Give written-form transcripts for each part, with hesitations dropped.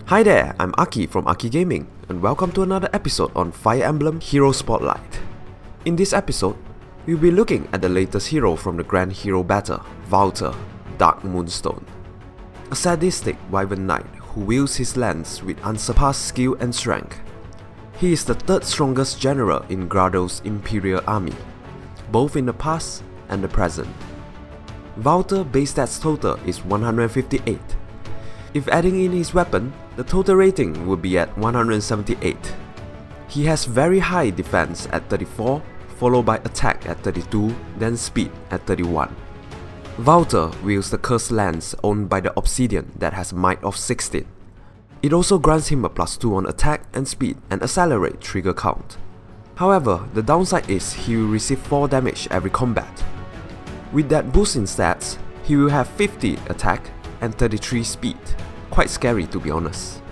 Hi there, I'm Aki from Aki Gaming, and welcome to another episode on Fire Emblem Heroes Spotlight. In this episode, we'll be looking at the latest hero from the Grand Hero Battle, Valter, Dark Moonstone. A sadistic wyvern knight who wields his lance with unsurpassed skill and strength. He is the third strongest general in Grado's Imperial Army, both in the past and the present. Valter base stats total is 158. If adding in his weapon, the total rating would be at 178. He has very high defense at 34, followed by attack at 32, then speed at 31. Valter wields the cursed lance owned by the Obsidian that has a might of 16. It also grants him a +2 on attack and speed and accelerate trigger count. However, the downside is he will receive 4 damage every combat. With that boost in stats, he will have 50 attack and 33 speed. Quite scary to be honest.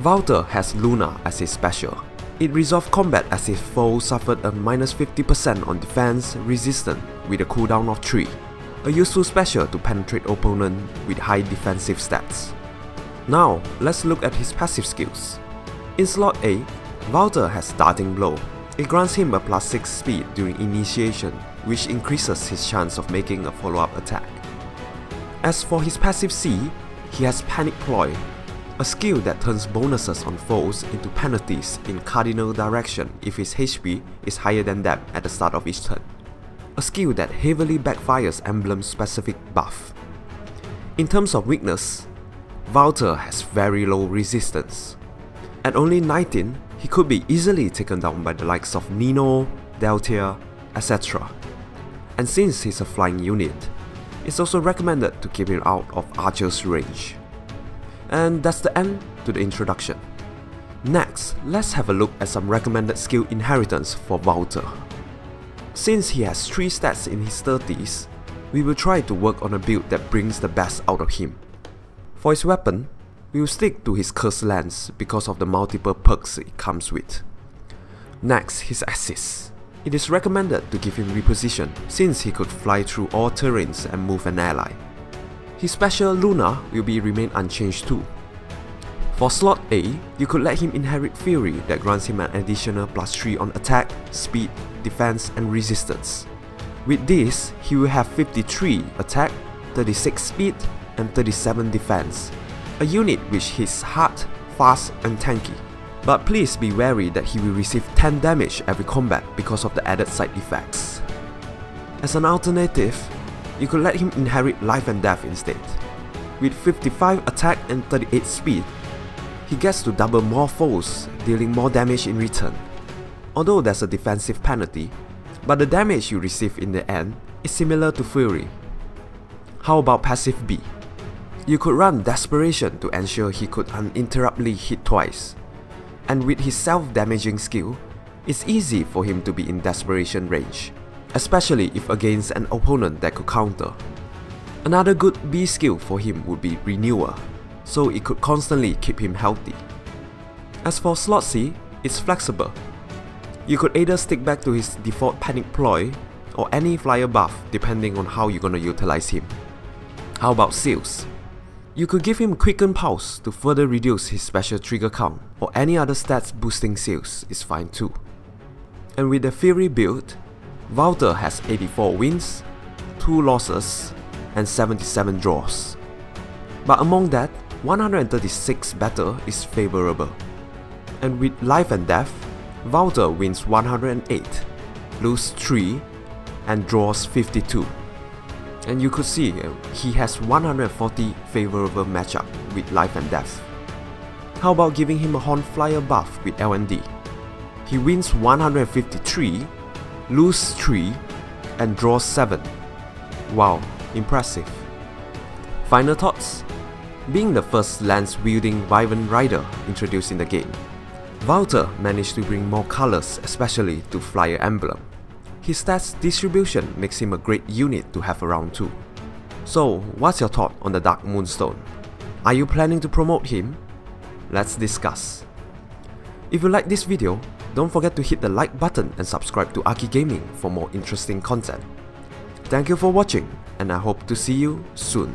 Valter has Luna as his special. It resolves combat as if foes suffered a -50% on defense resistant with a cooldown of 3. A useful special to penetrate opponent with high defensive stats. Now, let's look at his passive skills. In slot A, Valter has Darting Blow. It grants him a +6 speed during initiation, which increases his chance of making a follow-up attack. As for his passive C, he has Panic Ploy, a skill that turns bonuses on foes into penalties in cardinal direction if his HP is higher than them at the start of each turn. A skill that heavily backfires emblem-specific buff. In terms of weakness, Valter has very low resistance. At only 19, he could be easily taken down by the likes of Nino, Valter, etc. And since he's a flying unit, it's also recommended to keep him out of Archer's range. And that's the end to the introduction. Next, let's have a look at some recommended skill inheritance for Valter. Since he has 3 stats in his 30s, we will try to work on a build that brings the best out of him. For his weapon, we will stick to his Cursed Lance because of the multiple perks it comes with. Next, his assist. It is recommended to give him reposition since he could fly through all terrains and move an ally. His special Luna will be remain unchanged too. For slot A, you could let him inherit Fury that grants him an additional +3 on attack, speed, defense and resistance. With this, he will have 53 attack, 36 speed and 37 defense, a unit which hits hard, fast and tanky. But please be wary that he will receive 10 damage every combat because of the added side effects. As an alternative, you could let him inherit Life and Death instead. With 55 attack and 38 speed, he gets to double more foes, dealing more damage in return. Although there's a defensive penalty, but the damage you receive in the end is similar to Fury. How about passive B? You could run Desperation to ensure he could uninterruptedly hit twice. And with his self-damaging skill, it's easy for him to be in desperation range, especially if against an opponent that could counter. Another good B skill for him would be Renewal, so it could constantly keep him healthy. As for slot C, it's flexible. You could either stick back to his default Panic Ploy or any flyer buff depending on how you're gonna utilize him. How about Seals? You could give him Quicken Pulse to further reduce his special trigger count, or any other stats boosting seals is fine too. And with the Fury build, Valter has 84 wins, 2 losses, and 77 draws. But among that, 136 battle is favourable. And with Life and Death, Valter wins 108, loses 3, and draws 52. And you could see he has 140 favourable matchup with Life and Death. How about giving him a Horn Flyer buff with L&D? He wins 153, loses 3 and draws 7. Wow, impressive. Final thoughts? Being the first lance-wielding Wyvern Rider introduced in the game, Valter managed to bring more colours, especially to Fire Emblem. His stats distribution makes him a great unit to have around too. So, what's your thought on the Dark Moonstone? Are you planning to promote him? Let's discuss. If you like this video, don't forget to hit the like button and subscribe to Aki Gaming for more interesting content. Thank you for watching, and I hope to see you soon.